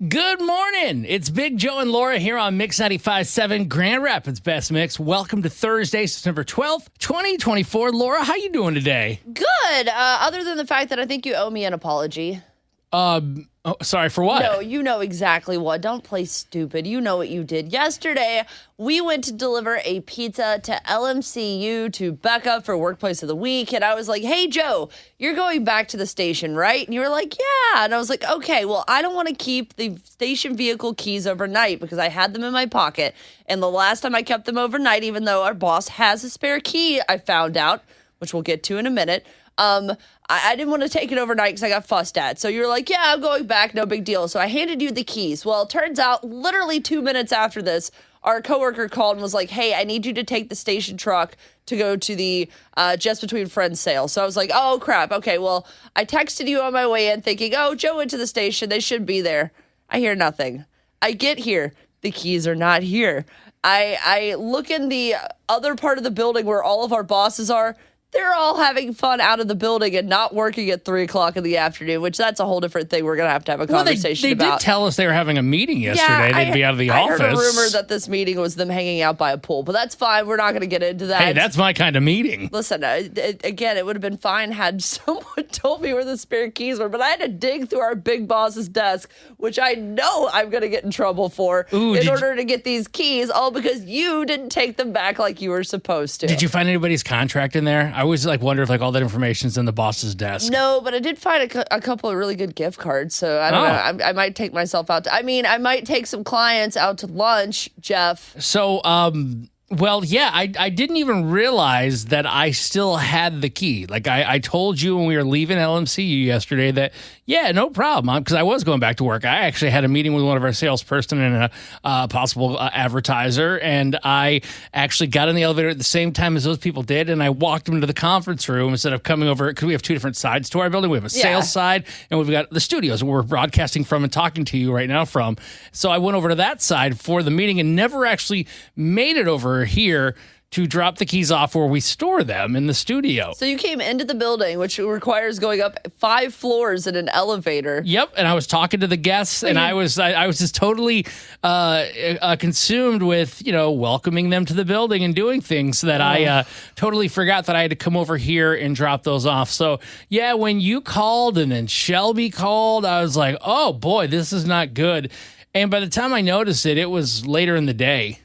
Good morning. It's Big Joe and Laura here on Mix 95.7 Grand Rapids Best Mix. Welcome to Thursday, September 12th, 2024. Laura, how you doing today? Good. Other than the fact that I think you owe me an apology. Sorry, for what? No, you know exactly what. Don't play stupid. You know what you did. Yesterday, we went to deliver a pizza to LMCU to Becca for Workplace of the Week. And I was like, hey, Joe, you're going back to the station, right? And you were like, yeah. And I was like, okay, well, I don't want to keep the station vehicle keys overnight because I had them in my pocket. And the last time I kept them overnight, even though our boss has a spare key, I found out, which we'll get to in a minute, I didn't want to take it overnight because I got fussed at. So you were like, yeah, I'm going back. No big deal. So I handed you the keys. Well, it turns out literally 2 minutes after this, our coworker called and was like, hey, I need you to take the station truck to go to the Just Between Friends sale. So I was like, oh, crap. Okay, well, I texted you on my way in thinking, oh, Joe went to the station. They should be there. I hear nothing. I get here. The keys are not here. I look in the other part of the building where all of our bosses are. They're all having fun out of the building and not working at 3 o'clock in the afternoon, which that's a whole different thing we're going to have a conversation they about. They did tell us they were having a meeting yesterday. Yeah, They'd be out of the office. I heard a rumor that this meeting was them hanging out by a pool, but that's fine. We're not going to get into that. Hey, that's my kind of meeting. Listen, again, it would have been fine had someone told me where the spare keys were, but I had to dig through our big boss's desk, which I know I'm going to get in trouble for in order to get these keys, all because you didn't take them back like you were supposed to. Did you find anybody's contract in there? I always wonder if all that information's in the boss's desk. No, but I did find a couple of really good gift cards, so I don't know. I might take myself out. I might take some clients out to lunch, Jeff. So, well, yeah, I didn't even realize that I still had the key. Like I told you when we were leaving LMCU yesterday that, yeah, no problem, because I was going back to work. I actually had a meeting with one of our salesperson and a possible advertiser, and I actually got in the elevator at the same time as those people did, and I walked them to the conference room instead of coming over, because we have two different sides to our building. We have a sales side, and we've got the studios where we're broadcasting from and talking to you right now from. So I went over to that side for the meeting and never actually made it over here to drop the keys off where we store them in the studio. So you came into the building, which requires going up 5 floors in an elevator. Yep, and I was talking to the guests, and I was just totally consumed with, welcoming them to the building and doing things that I totally forgot that I had to come over here and drop those off. So, yeah, when you called and then Shelby called, I was like, oh, boy, this is not good. And by the time I noticed it, it was later in the day.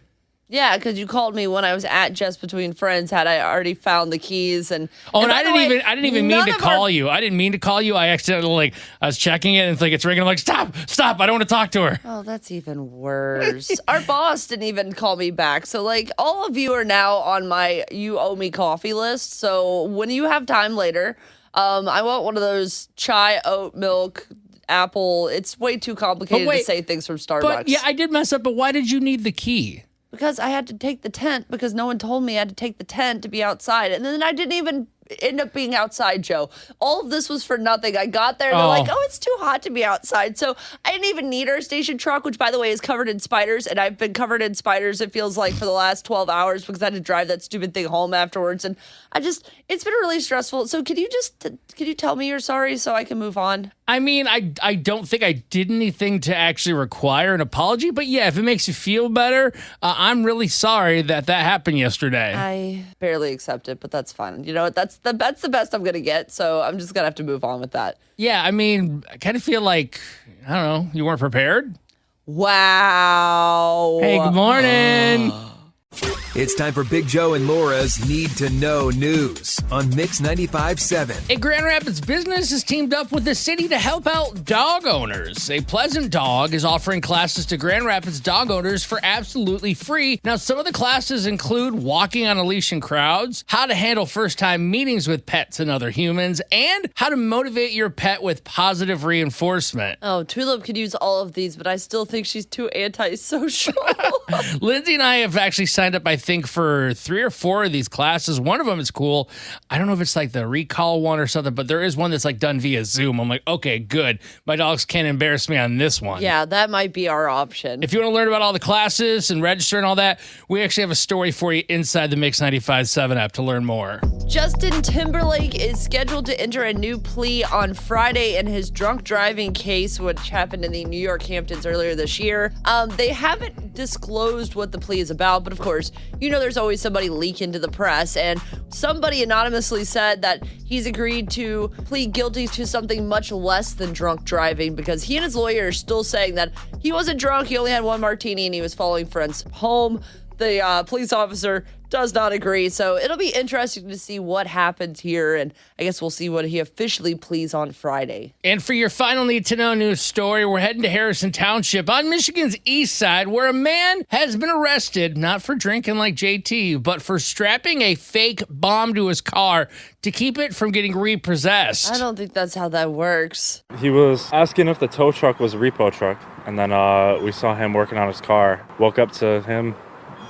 Yeah, because you called me when I was at Just Between Friends. Had I already found the keys and I didn't even mean to call you. I didn't mean to call you. I accidentally I was checking it and it's ringing. I'm like, stop! I don't want to talk to her. Oh, that's even worse. Our boss didn't even call me back. So all of you are now on my you owe me coffee list. So when you have time later, I want one of those chai oat milk. Apple. It's way too complicated to say things from Starbucks. But yeah, I did mess up. But why did you need the key? Because I had to take the tent because no one told me I had to take the tent to be outside. And then I didn't even end up being outside, Joe. All of this was for nothing. I got there and they're like, oh, it's too hot to be outside. So I didn't even need our station truck, which, by the way, is covered in spiders. And I've been covered in spiders, it feels like, for the last 12 hours because I had to drive that stupid thing home afterwards. And it's been really stressful. So could you tell me you're sorry so I can move on? I mean, I don't think I did anything to actually require an apology, but yeah, if it makes you feel better, I'm really sorry that happened yesterday. I barely accept it, but that's fine. You know what? That's the best I'm going to get, so I'm just going to have to move on with that. Yeah, I mean, I kind of feel like, I don't know, you weren't prepared? Wow. Hey, good morning. It's time for Big Joe and Laura's Need to Know News on Mix 95.7. A Grand Rapids business has teamed up with the city to help out dog owners. A Pleasant Dog is offering classes to Grand Rapids dog owners for absolutely free. Now, some of the classes include walking on a leash in crowds, how to handle first-time meetings with pets and other humans, and how to motivate your pet with positive reinforcement. Oh, Tulip could use all of these, but I still think she's too antisocial. Lindsay and I have actually signed up, I think, for 3 or 4 of these classes. One of them is cool. I don't know if it's like the recall one or something, but there is one that's done via Zoom. I'm like, okay, good. My dogs can't embarrass me on this one. Yeah, that might be our option. If you want to learn about all the classes and register and all that, we actually have a story for you inside the Mix 95.7 app to learn more. Justin Timberlake is scheduled to enter a new plea on Friday in his drunk driving case, which happened in the New York Hamptons earlier this year. They haven't disclosed what the plea is about, but of course, there's always somebody leaking to the press, and somebody anonymously said that he's agreed to plead guilty to something much less than drunk driving because he and his lawyer are still saying that he wasn't drunk, he only had one martini, and he was following friends home. The police officer does not agree. So it'll be interesting to see what happens here. And I guess we'll see what he officially pleads on Friday. And for your final need to know news story, we're heading to Harrison Township on Michigan's east side, where a man has been arrested, not for drinking like JT, but for strapping a fake bomb to his car to keep it from getting repossessed. I don't think that's how that works. He was asking if the tow truck was a repo truck. And then we saw him working on his car. Woke up to him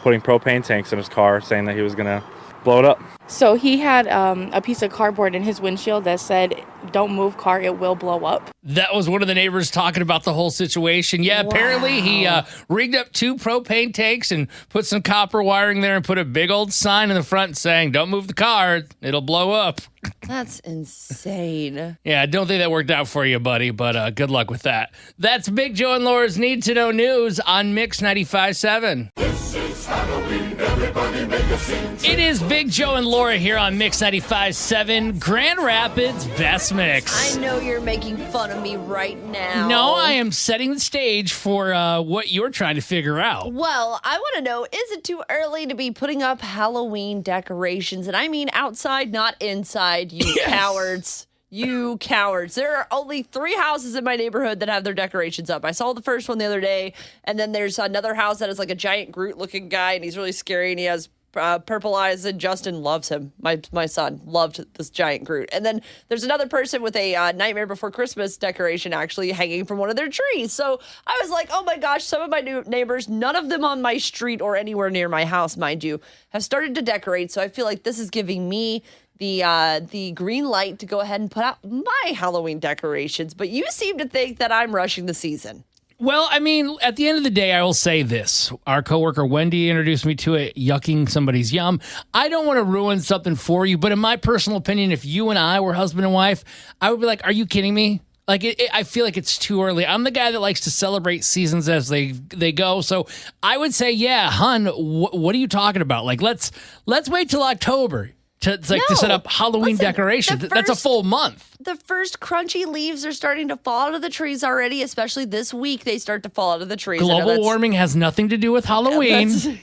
putting propane tanks in his car, saying that he was going to blow it up. So he had a piece of cardboard in his windshield that said, "Don't move, car, it will blow up." That was one of the neighbors talking about the whole situation. Yeah, wow. Apparently he rigged up 2 propane tanks and put some copper wiring there and put a big old sign in the front saying, "Don't move the car, it'll blow up." That's insane. Yeah, I don't think that worked out for you, buddy, but good luck with that. That's Big Joe and Laura's Need to Know News on Mix 95.7. This is Halloween, everybody make a scene. It is Big Joe and Laura here on Mix 95.7, Grand Rapids Best Mix. I know you're making fun of me right now. No, I am setting the stage for what you're trying to figure out. Well, I want to know, is it too early to be putting up Halloween decorations? And I mean outside, not inside, you cowards. You cowards. There are only 3 houses in my neighborhood that have their decorations up. I saw the first one the other day, and then there's another house that is like a giant Groot-looking guy, and he's really scary, and he has purple eyes, and Justin loves him. My son loved this giant Groot. And then there's another person with a Nightmare Before Christmas decoration actually hanging from one of their trees. So I was like, oh my gosh, some of my new neighbors, none of them on my street or anywhere near my house, mind you, have started to decorate. So I feel like this is giving me the green light to go ahead and put out my Halloween decorations. But you seem to think that I'm rushing the season. Well, I mean, at the end of the day, I will say this. Our coworker Wendy introduced me to it, yucking somebody's yum. I don't want to ruin something for you, but in my personal opinion, if you and I were husband and wife, I would be like, are you kidding me? Like, I feel like it's too early. I'm the guy that likes to celebrate seasons as they go. So I would say, yeah, hun, what are you talking about? Like, let's wait till October to set up Halloween decorations. That's a full month. The first crunchy leaves are starting to fall out of the trees already, especially this week. They start to fall out of the trees. Global warming has nothing to do with Halloween.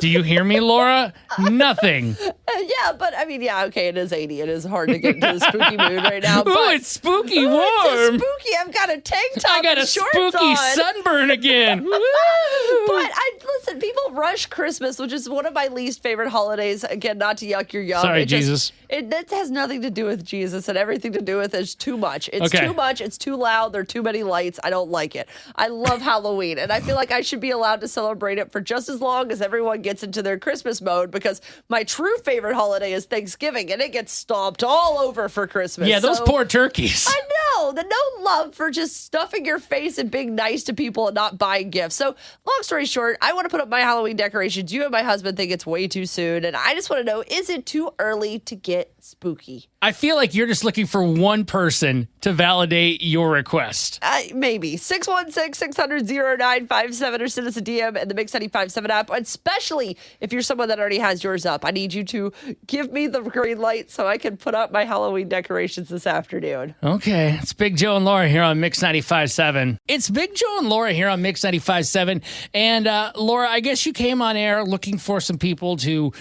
Do you hear me, Laura? Nothing. Yeah, but I mean, yeah, okay, it is 80. It is hard to get into the spooky mood right now. Ooh, it's spooky warm. It's so spooky. I've got a tank top I got and a shorts spooky on. sunburn again. But listen, people rush Christmas, which is one of my least favorite holidays. Again, not to yuck your yum. Sorry, Jesus. That has nothing to do with Jesus and everything to do with it's too much. It's too much. It's too loud. There are too many lights. I don't like it. I love Halloween, and I feel like I should be allowed to celebrate it for just as long as everyone gets into their Christmas mode, because my true favorite holiday is Thanksgiving, and it gets stomped all over for Christmas. Yeah, those poor turkeys. I know. The no love for just stuffing your face and being nice to people and not buying gifts. So long story short, I want to put up my Halloween decorations. You and my husband think it's way too soon, and I just want to know, is it too early to get spooky? I feel like you're just looking for one person to validate your request. Maybe. 616-600-0957 or send us a DM in the Mix 95.7 app, especially if you're someone that already has yours up. I need you to give me the green light so I can put up my Halloween decorations this afternoon. Okay. It's Big Joe and Laura here on Mix 95.7. It's Big Joe and Laura here on Mix 95.7. And Laura, I guess you came on air looking for some people to,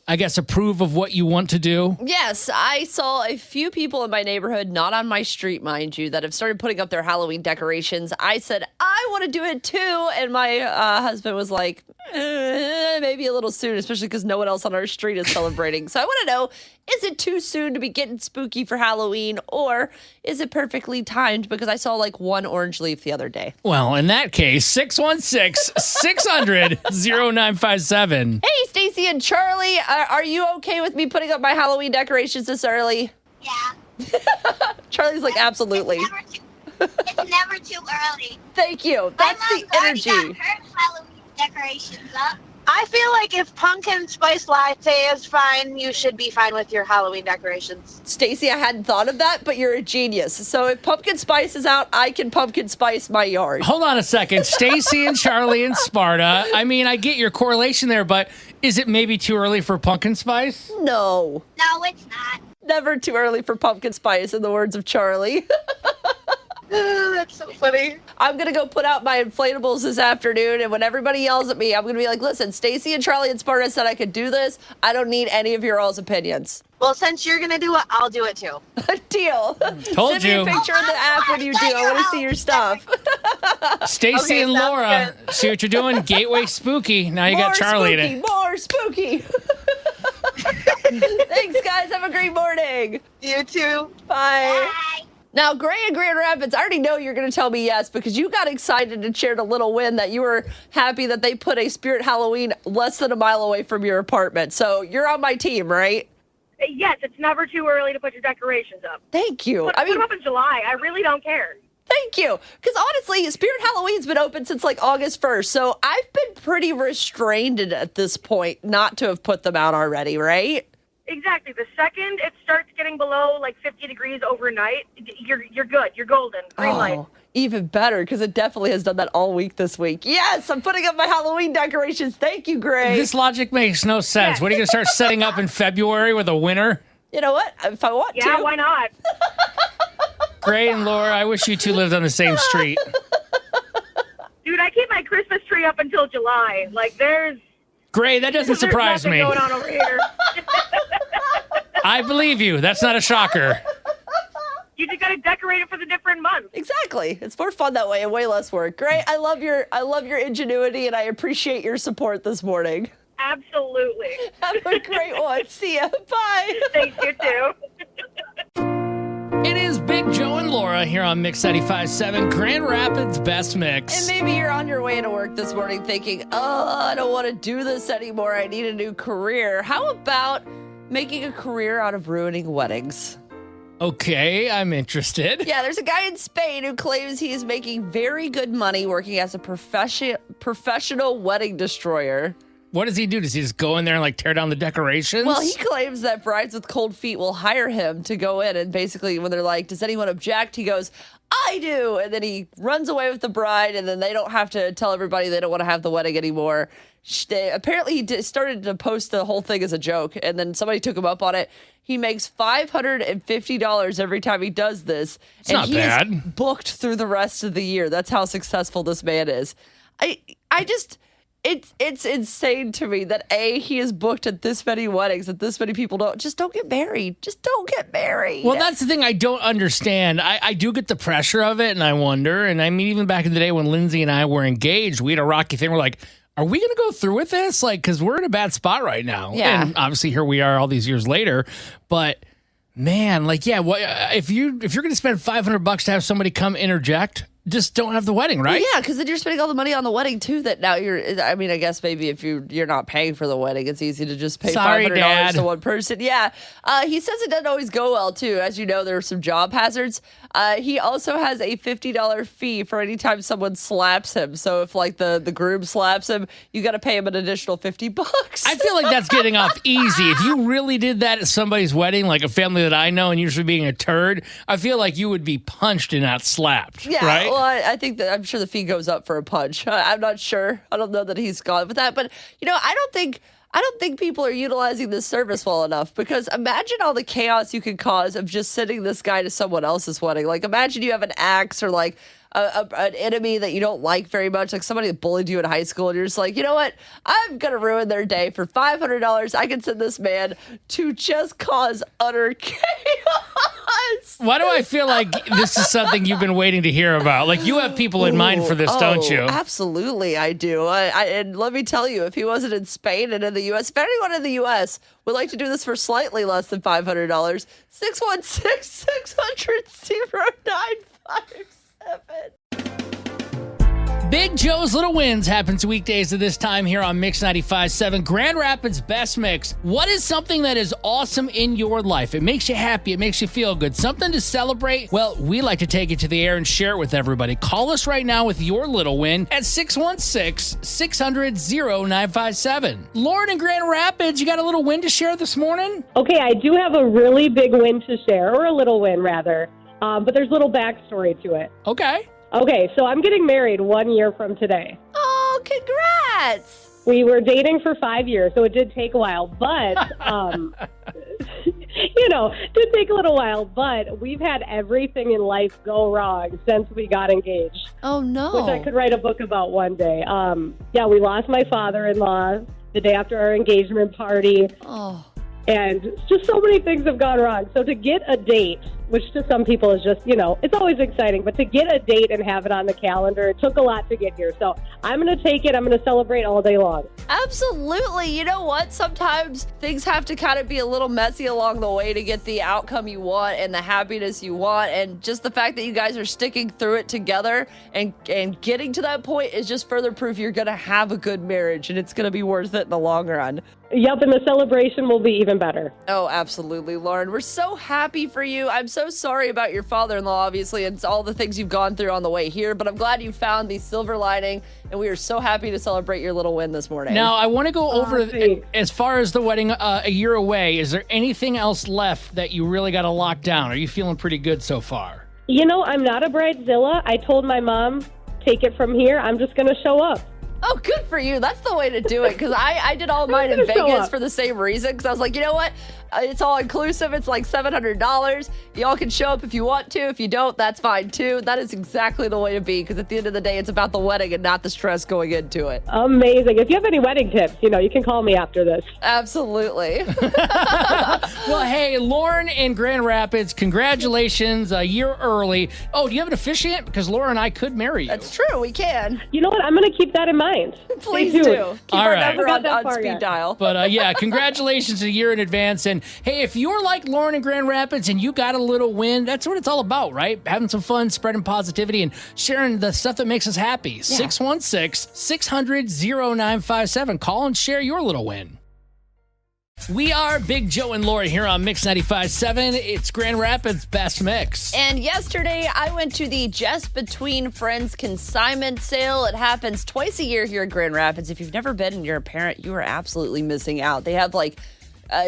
I guess, approve of what you want to do. Yes, I saw a few people in my neighborhood, not on my street, mind you, that have started putting up their Halloween decorations. I said, I want to do it too. And my husband was like, maybe a little soon, especially because no one else on our street is celebrating. So I want to know, is it too soon to be getting spooky for Halloween, or is it perfectly timed? Because I saw like one orange leaf the other day. Well, in that case, 616-600-0957. Hey, Stacy and Charlie, are you okay with me putting up my Halloween decorations this early? Yeah. Charlie's like, absolutely. It's never too early. Thank you. That's My the mom's already energy. got her Halloween decorations up. I feel like if pumpkin spice latte is fine, you should be fine with your Halloween decorations. Stacy, I hadn't thought of that, but you're a genius. So if pumpkin spice is out, I can pumpkin spice my yard. Hold on a second. Stacy and Charlie and Sparta. I mean, I get your correlation there, but is it maybe too early for pumpkin spice? No. No, it's not. Never too early for pumpkin spice, in the words of Charlie. That's so funny. I'm going to go put out my inflatables this afternoon, and when everybody yells at me, I'm going to be like, listen, Stacy and Charlie and Sparta said I could do this. I don't need any of your all's opinions. Well, since you're going to do it, I'll do it too. Deal. Told Send me you. a picture in the app when you do. I want to see your stuff. Stacy Okay, and sounds Laura, good. see what you're doing? Gateway spooky. Now you got Charlie in it. More spooky. Thanks, guys. Have a great morning. You too. Bye. Now, Gray in Grand Rapids, I already know you're going to tell me yes because you got excited and shared a little win that you were happy that they put a Spirit Halloween less than a mile away from your apartment. So you're on my team, right? Yes, it's never too early to put your decorations up. Thank you. Put them up in July. I really don't care. Thank you. Because honestly, Spirit Halloween's been open since like August 1st. So I've been pretty restrained at this point not to have put them out already, right? Exactly. The second it starts getting below like 50 degrees overnight, you're good. You're golden. Green light. Even better because it definitely has done that all week this week. Yes, I'm putting up my Halloween decorations. Thank you, Gray. This logic makes no sense. What are you going to start setting up in February with a winter? You know what? If I want to. Yeah, why not? Gray and Laura, I wish you two lived on the same street. Dude, I keep my Christmas tree up until July. Like there's Gray, that doesn't surprise nothing me. going on over here. I believe you. That's not a shocker. You just got to decorate it for the different months. Exactly. It's more fun that way and way less work. Gray, I love your ingenuity and I appreciate your support this morning. Absolutely. Have a great one. See ya. Bye. Thank you too. It is Big Joe and Laura here on Mix 95.7, Grand Rapids Best Mix. And maybe you're on your way to work this morning thinking, I don't want to do this anymore. I need a new career. How about making a career out of ruining weddings? Okay, I'm interested. Yeah, there's a guy in Spain who claims he is making very good money working as a professional wedding destroyer. What does he do? Does he just go in there and like tear down the decorations? Well, he claims that brides with cold feet will hire him to go in, and basically when they're like, does anyone object? He goes, I do. And then he runs away with the bride, and then they don't have to tell everybody they don't want to have the wedding anymore. Apparently, he started to post the whole thing as a joke, and then somebody took him up on it. He makes $550 every time he does this. It's not bad. Is booked through the rest of the year. That's how successful this man is. It's insane to me that he is booked at this many weddings, that this many people don't get married. Just don't get married. Well, that's the thing I don't understand. I do get the pressure of it, and I wonder. And I mean, even back in the day when Lindsay and I were engaged, we had a rocky thing. We're like, are we going to go through with this? Like, because we're in a bad spot right now. Yeah. And obviously here we are all these years later. But man, like, yeah, if you're going to spend $500 to have somebody come interject, just don't have the wedding, right? Yeah, because then you're spending all the money on the wedding too. That now I guess maybe if you're not paying for the wedding, it's easy to just pay $500 Dad. to one person. Yeah, he says it doesn't always go well too. As you know, there are some job hazards. He also has a $50 fee for any time someone slaps him. So if like the groom slaps him, you got to pay him an additional $50. I feel like that's getting off easy. If you really did that at somebody's wedding, like a family that I know, and usually being a turd, I feel like you would be punched and not slapped. Yeah, right? well, I think that I'm sure the fee goes up for a punch. I'm not sure. I don't know that he's gone with that, but I don't think people are utilizing this service well enough, because imagine all the chaos you could cause of just sending this guy to someone else's wedding. Like, imagine you have an ex or like an enemy that you don't like very much, like somebody that bullied you in high school, and you're just like, you know what? I'm going to ruin their day for $500. I can send this man to just cause utter chaos. Why do I feel like this is something you've been waiting to hear about? Like, you have people in mind for this, don't you? Absolutely, I do. And let me tell you, if he wasn't in Spain and in the U.S., if anyone in the U.S. would like to do this for slightly less than $500, 616-600-0957. Big Joe's Little Wins happens weekdays at this time here on Mix 95.7, Grand Rapids Best Mix. What is something that is awesome in your life? It makes you happy. It makes you feel good. Something to celebrate? Well, we like to take it to the air and share it with everybody. Call us right now with your little win at 616-600-0957. Lauren in Grand Rapids, you got a little win to share this morning? Okay, I do have a really big win to share, or a little win rather, but there's a little backstory to it. Okay. Okay, so I'm getting married 1 year from today. Oh, congrats. We were dating for 5 years, so it did take a while, but, it did take a little while, but we've had everything in life go wrong since we got engaged. Oh, no. Which I could write a book about one day. We lost my father-in-law the day after our engagement party. Oh. And just so many things have gone wrong. So to get a date, which to some people is just, it's always exciting, but to get a date and have it on the calendar, it took a lot to get here. So I'm going to take it. I'm going to celebrate all day long. Absolutely. You know what? Sometimes things have to kind of be a little messy along the way to get the outcome you want and the happiness you want. And just the fact that you guys are sticking through it together and getting to that point is just further proof you're going to have a good marriage and it's going to be worth it in the long run. Yep, and the celebration will be even better. Oh, absolutely, Lauren. We're so happy for you. I'm so sorry about your father-in-law, obviously, and all the things you've gone through on the way here, but I'm glad you found the silver lining, and we are so happy to celebrate your little win this morning. Now, I want to go over, as far as the wedding a year away, is there anything else left that you really got to lock down? Are you feeling pretty good so far? I'm not a bridezilla. I told my mom, take it from here. I'm just going to show up. Oh, good for you. That's the way to do it. Because I did all mine in Vegas for the same reason. Because I was like, you know what? It's all inclusive. It's like $700. Y'all can show up if you want to. If you don't, that's fine too. That is exactly the way to be. Because at the end of the day, it's about the wedding and not the stress going into it. Amazing. If you have any wedding tips, you can call me after this. Absolutely. Well, hey, Lauren in Grand Rapids, congratulations, a year early. Oh, do you have an officiant? Because Laura and I could marry you. That's true. We can. You know what? I'm going to keep that in mind. Please do. Keep our number on speed yet. dial. But congratulations a year in advance. And hey, if you're like Lauren in Grand Rapids and you got a little win, that's what it's all about, right? Having some fun, spreading positivity, and sharing the stuff that makes us happy. Yeah. 616-600-0957. Call and share your little win. We are Big Joe and Laura here on Mix 95.7. It's Grand Rapids Best Mix. And yesterday, I went to the Just Between Friends consignment sale. It happens twice a year here in Grand Rapids. If you've never been and you're a parent, you are absolutely missing out. They have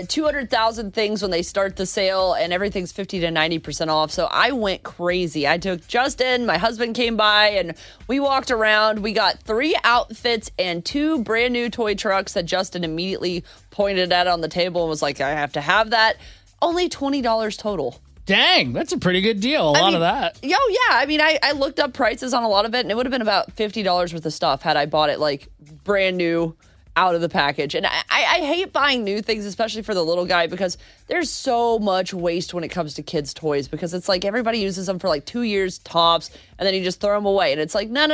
200,000 things when they start the sale, and everything's 50 to 90% off. So I went crazy. I took Justin, my husband came by, and we walked around. We got 3 outfits and 2 brand new toy trucks that Justin immediately pointed at on the table and was like, I have to have that. Only $20 total. Dang, that's a pretty good deal. A lot of that. Yeah. I mean, I looked up prices on a lot of it, and it would have been about $50 worth of stuff had I bought it brand new out of the package. And I hate buying new things, especially for the little guy, because there's so much waste when it comes to kids' toys, because it's like everybody uses them for 2 years tops, and then you just throw them away. And it's like, no.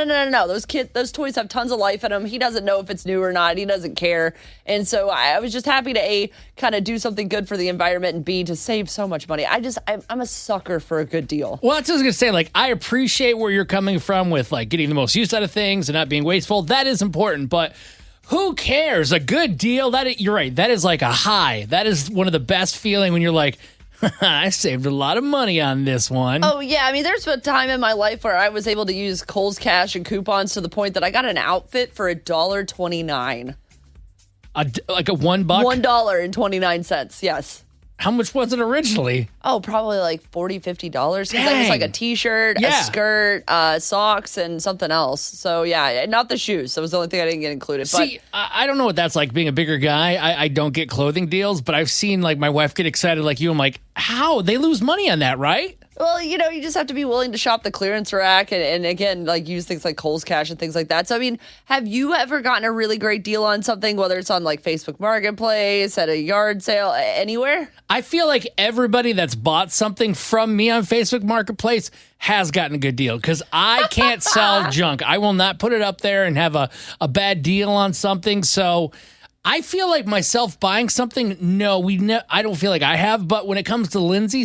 Those toys have tons of life in them. He doesn't know if it's new or not. He doesn't care. And so I was just happy to A, kind of do something good for the environment, and B, to save so much money. I'm a sucker for a good deal. Well, that's what I was going to say. I appreciate where you're coming from with getting the most use out of things and not being wasteful. That is important, but who cares? A good deal, you're right. That is like a high. That is one of the best feeling when you're like, I saved a lot of money on this one. Oh, yeah. I mean, there's a time in my life where I was able to use Kohl's Cash and coupons to the point that I got an outfit for $1.29. Like a $1? $1.29, yes. How much was it originally? Oh, probably $40, $50. Because that was a t-shirt, a skirt, socks, and something else. So, yeah, not the shoes. That was the only thing I didn't get included. See, I don't know what that's like being a bigger guy. I don't get clothing deals, but I've seen my wife get excited like you. I'm like, how? They lose money on that, right? Well, you just have to be willing to shop the clearance rack and again, use things like Kohl's Cash and things like that. So, I mean, have you ever gotten a really great deal on something, whether it's on Facebook Marketplace, at a yard sale, anywhere? I feel like everybody that's bought something from me on Facebook Marketplace has gotten a good deal, because I can't sell junk. I will not put it up there and have a bad deal on something. So I feel like myself buying something. No, I don't feel like I have. But when it comes to Lindsay,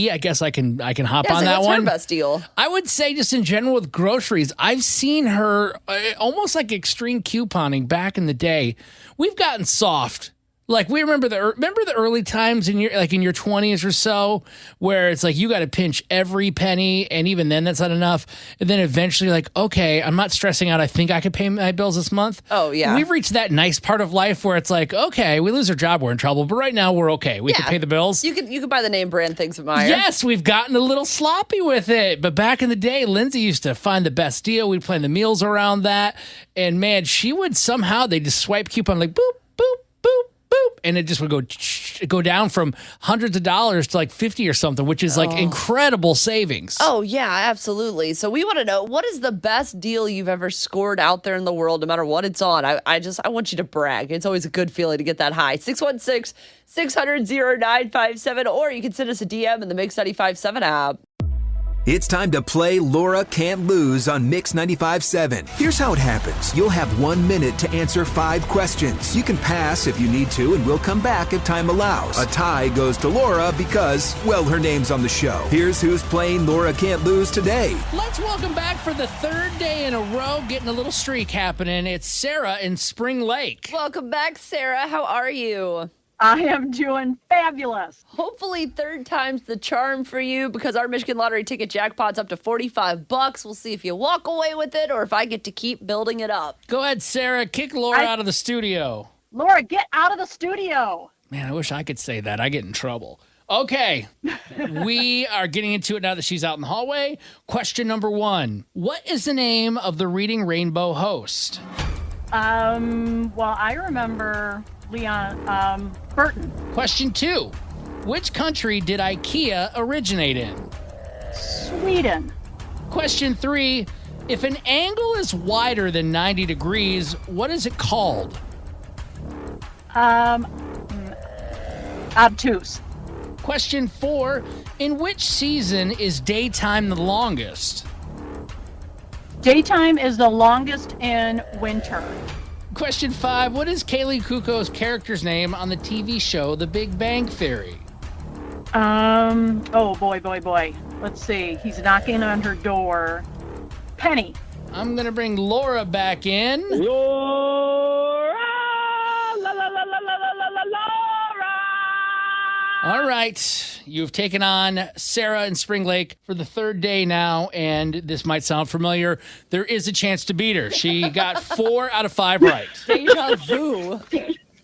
I guess I can hop on that what's one. Her best deal? I would say just in general with groceries, I've seen her almost like extreme couponing back in the day. We've gotten soft. Like we remember the early times in your 20s or so, where it's like you got to pinch every penny, and even then that's not enough. And then eventually, like, okay, I'm not stressing out. I think I could pay my bills this month. Oh yeah, we've reached that nice part of life where it's like, okay, we lose our job, we're in trouble, but right now we're okay. We can pay the bills. You could buy the name brand things at Meijer. Yes, we've gotten a little sloppy with it, but back in the day, Lindsay used to find the best deal. We'd plan the meals around that, and man, she would somehow they just swipe coupon like boop boop boop. Boop, and it just would go down from hundreds of dollars to like 50 or something, which is like incredible savings. Oh yeah, absolutely. So we want to know, what is the best deal you've ever scored out there in the world, no matter what it's on. I want you to brag. It's always a good feeling to get that high. 616-600-0957, or you can send us a DM in the Mix 95.7 app. It's time to play Laura Can't Lose on Mix 95.7. Here's how it happens. You'll have 1 minute to answer 5 questions. You can pass if you need to, and we'll come back if time allows. A tie goes to Laura because, well, her name's on the show. Here's who's playing Laura Can't Lose today. Let's welcome back for the third day in a row, getting a little streak happening. It's Sarah in Spring Lake. Welcome back, Sarah. How are you? I am doing fabulous. Hopefully third time's the charm for you, because our Michigan Lottery ticket jackpot's up to $45. We'll see if you walk away with it or if I get to keep building it up. Go ahead, Sarah. Kick Laura out of the studio. Laura, get out of the studio. Man, I wish I could say that. I get in trouble. Okay, we are getting into it now that she's out in the hallway. Question number 1. What is the name of the Reading Rainbow host? Well, I remember Leon Burton. Question 2. Which country did IKEA originate in? Sweden. Question 3. If an angle is wider than 90 degrees, what is it called? Obtuse. Question 4. In which season is daytime the longest? Daytime is the longest in winter. Question 5. What is Kaylee Kuko's character's name on the TV show The Big Bang Theory? Oh, boy. Let's see. He's knocking on her door. Penny. I'm going to bring Laura back in. Laura! La, la, la, la, la, la, la, Laura! All right. You've taken on Sarah in Spring Lake for the third day now, and this might sound familiar. There is a chance to beat her. She got 4 out of 5 right. Deja vu.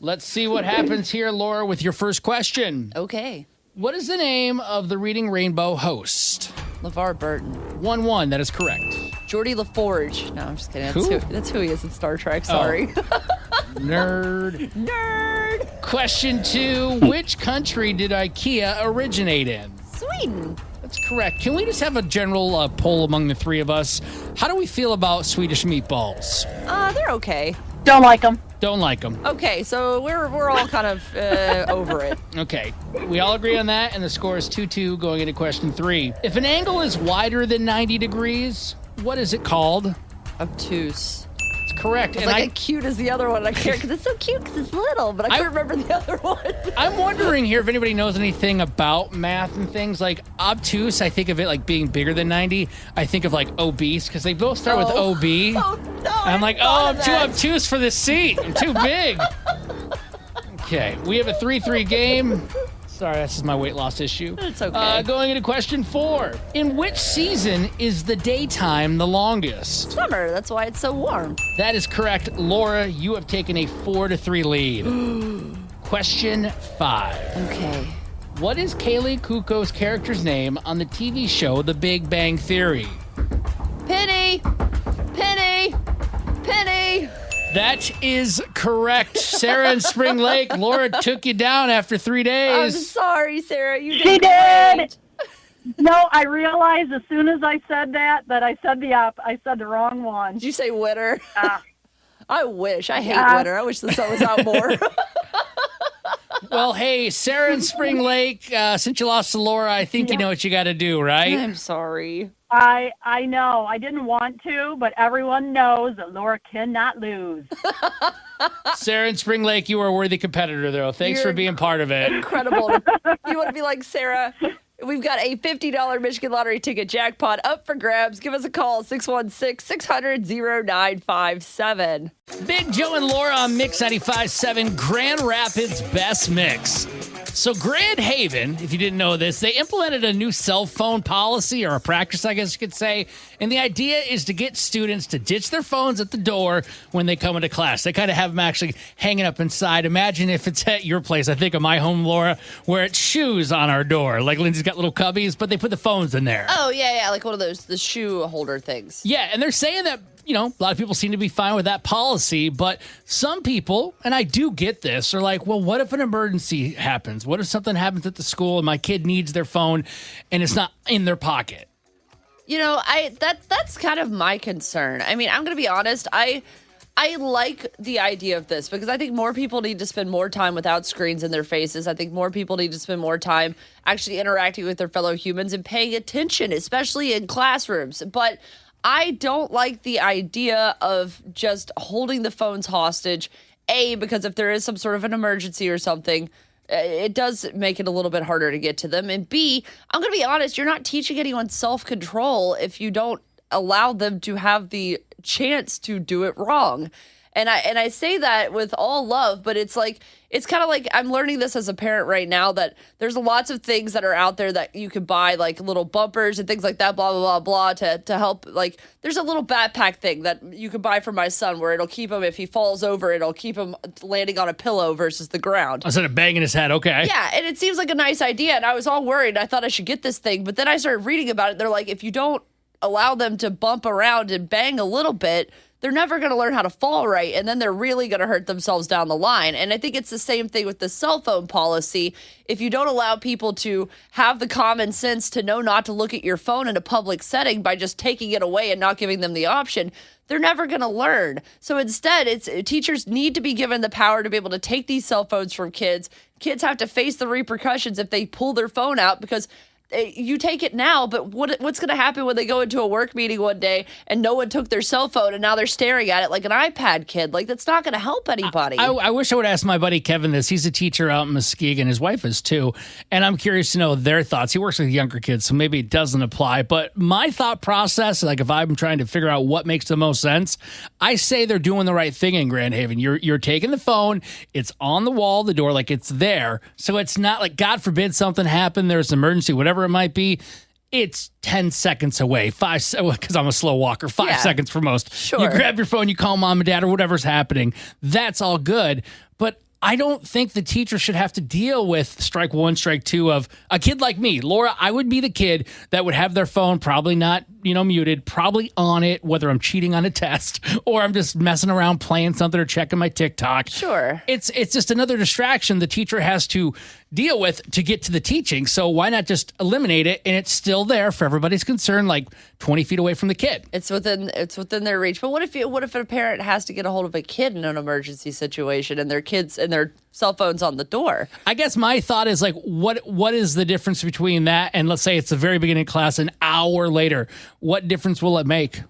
Let's see what happens here, Laura, with your first question. Okay. What is the name of the Reading Rainbow host? LeVar Burton. 1-1. That is correct. Geordie LaForge. No, I'm just kidding. Who? That's who he is in Star Trek. Sorry. Nerd. Nerd. Question 2. Which country did IKEA originate in? Sweden. That's correct. Can we just have a general poll among the three of us? How do we feel about Swedish meatballs? They're okay. Don't like them. Don't like them. Okay, so we're all kind of over it. Okay, we all agree on that, and the score is 2-2 going into question 3. If an angle is wider than 90 degrees, what is it called? Obtuse. It's correct. It's like as cute as the other one. I can't, because it's so cute because it's little, but I can't remember the other one. I'm wondering here if anybody knows anything about math and things. Like obtuse, I think of it like being bigger than 90. I think of like obese, because they both start with OB. Oh, no. I'm like, I'm too obtuse for this seat. I'm too big. Okay, we have a 3-3 game. Sorry, this is my weight loss issue. It's okay. Going into question 4. In which season is the daytime the longest? Summer. That's why it's so warm. That is correct. Laura, you have taken a 4-3 lead. Question 5. Okay. What is Kaylee Kuko's character's name on the TV show The Big Bang Theory? Penny. Penny. Penny. That is correct. Sarah in Spring Lake. Laura took you down after 3 days. I'm sorry, Sarah. You did She great. did. No, I realized as soon as I said that I said the wrong one. Did you say winner? I wish. I hate winter. I wish the sun was out more. Well, hey, Sarah in Spring Lake, since you lost to Laura, I think you know what you got to do, right? I'm sorry. I know. I didn't want to, but everyone knows that Laura cannot lose. Sarah in Spring Lake, you are a worthy competitor, though. Thanks You're for being part of it. Incredible. You want to be like Sarah? We've got a $50 Michigan Lottery ticket jackpot up for grabs. Give us a call, 616-600-0957. Big Joe and Laura on Mix 95.7, Grand Rapids Best Mix. So Grand Haven, if you didn't know this, they implemented a new cell phone policy, or a practice, I guess you could say. And the idea is to get students to ditch their phones at the door when they come into class. They kind of have them actually hanging up inside. Imagine if it's at your place. I think of my home, Laura, where it's shoes on our door. Like Lindsay's got little cubbies, but they put the phones in there. Oh, yeah, like one of those, the shoe holder things. Yeah, and they're saying that, you know, a lot of people seem to be fine with that policy, but some people, and I do get this, are like, well, what if an emergency happens? What if something happens at the school and my kid needs their phone and it's not in their pocket? You know, that's kind of my concern. I mean, I'm going to be honest. I like the idea of this because I think more people need to spend more time without screens in their faces. I think more people need to spend more time actually interacting with their fellow humans and paying attention, especially in classrooms. But I don't like the idea of just holding the phones hostage, A, because if there is some sort of an emergency or something, it does make it a little bit harder to get to them. And B, I'm going to be honest, you're not teaching anyone self-control if you don't allow them to have the chance to do it wrong. And I say that with all love, but it's like, it's kind of like I'm learning this as a parent right now that there's lots of things that are out there that you could buy, like little bumpers and things like that, blah, blah, blah, blah, to help. Like there's a little backpack thing that you can buy for my son where it'll keep him, if he falls over, it'll keep him landing on a pillow versus the ground. Instead of banging his head, okay. Yeah, and it seems like a nice idea. And I was all worried. I thought I should get this thing. But then I started reading about it. They're like, if you don't allow them to bump around and bang a little bit, they're never going to learn how to fall right, and then they're really going to hurt themselves down the line. And I think it's the same thing with the cell phone policy. If you don't allow people to have the common sense to know not to look at your phone in a public setting by just taking it away and not giving them the option, they're never going to learn. So instead, teachers need to be given the power to be able to take these cell phones from kids. Kids have to face the repercussions if they pull their phone out, because you take it now, but what's going to happen when they go into a work meeting one day and no one took their cell phone and now they're staring at it like an iPad kid? Like, that's not going to help anybody. I wish I would ask my buddy Kevin this. He's a teacher out in Muskegon. His wife is too. And I'm curious to know their thoughts. He works with younger kids, so maybe it doesn't apply. But my thought process, like if I'm trying to figure out what makes the most sense, I say they're doing the right thing in Grand Haven. You're taking the phone. It's on the wall, the door, like it's there. So it's not like, God forbid something happened, there's an emergency, whatever it might be, it's 10 seconds away, because I'm a slow walker, 5 seconds for most. Sure. You grab your phone, you call mom and dad or whatever's happening. That's all good. But I don't think the teacher should have to deal with strike one, strike two of a kid like me. Laura, I would be the kid that would have their phone probably not, muted, probably on it, whether I'm cheating on a test or I'm just messing around playing something or checking my TikTok. Sure. It's just another distraction the teacher has to deal with to get to the teaching. So why not just eliminate it and it's still there for everybody's concern, like 20 feet away from the kid? It's within their reach. But what if a parent has to get a hold of a kid in an emergency situation and their cell phone's on the door? I guess my thought is like, what is the difference between that and let's say it's the very beginning of class, an hour later? What difference will it make?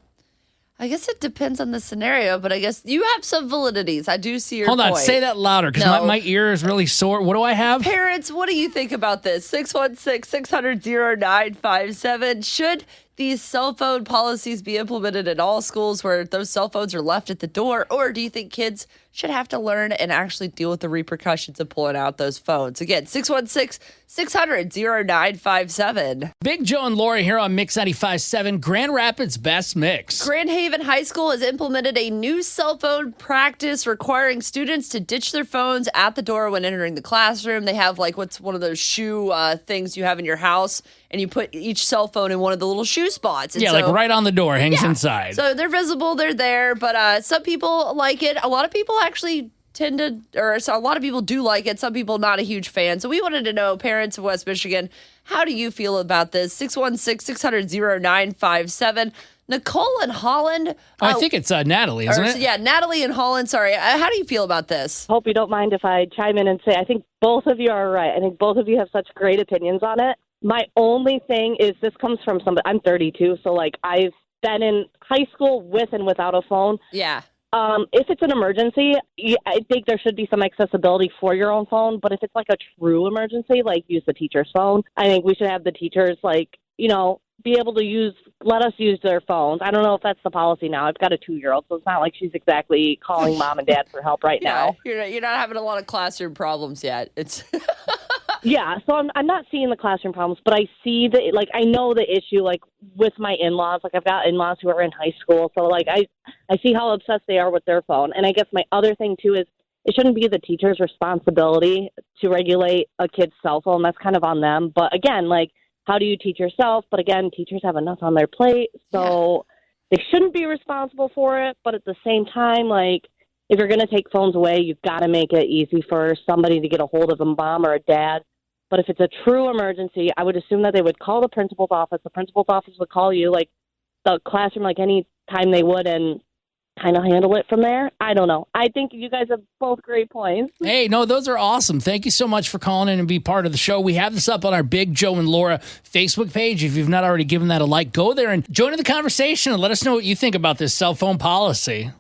I guess it depends on the scenario, but I guess you have some validities. I do see your point. Hold on, say that louder, because my ear is really sore. What do I have? Parents, what do you think about this? 616-600-0957. Should these cell phone policies be implemented in all schools where those cell phones are left at the door? Or do you think kids should have to learn and actually deal with the repercussions of pulling out those phones? Again, 616-600-0957. Big Joe and Laura here on Mix 95.7, Grand Rapids Best Mix. Grand Haven High School has implemented a new cell phone practice requiring students to ditch their phones at the door when entering the classroom. They have what's one of those shoe things you have in your house, and you put each cell phone in one of the little shoe spots. And like right on the door, hangs inside. So they're visible, they're there, but some people like it. A lot of people actually a lot of people do like it. Some people not a huge fan. So we wanted to know, parents of West Michigan, how do you feel about this? 616-600-0957. Nicole and Holland. I think it's Natalie, isn't it? Yeah, Natalie and Holland. Sorry. How do you feel about this? Hope you don't mind if I chime in and say I think both of you are right. I think both of you have such great opinions on it. My only thing is this comes from somebody. I'm 32, so like I've been in high school with and without a phone. Yeah. If it's an emergency, I think there should be some accessibility for your own phone. But if it's like a true emergency, like use the teacher's phone, I think we should have the teachers, like, you know, be able to let us use their phones. I don't know if that's the policy now. I've got a 2-year-old, so it's not like she's exactly calling mom and dad for help right now. You're not having a lot of classroom problems yet. It's Yeah, so I'm not seeing the classroom problems, but I see I know the issue, like, with my in-laws. Like, I've got in-laws who are in high school, so, like, I see how obsessed they are with their phone. And I guess my other thing, too, is it shouldn't be the teacher's responsibility to regulate a kid's cell phone. That's kind of on them. But, again, like, how do you teach yourself? But, again, teachers have enough on their plate, so they shouldn't be responsible for it. But at the same time, like, if you're going to take phones away, you've got to make it easy for somebody to get a hold of a mom or a dad. But if it's a true emergency, I would assume that they would call the principal's office. The principal's office would call you, like, the classroom, like any time they would, and kind of handle it from there. I don't know. I think you guys have both great points. Hey, no, those are awesome. Thank you so much for calling in and be part of the show. We have this up on our Big Joe and Laura Facebook page. If you've not already given that a like, go there and join in the conversation and let us know what you think about this cell phone policy.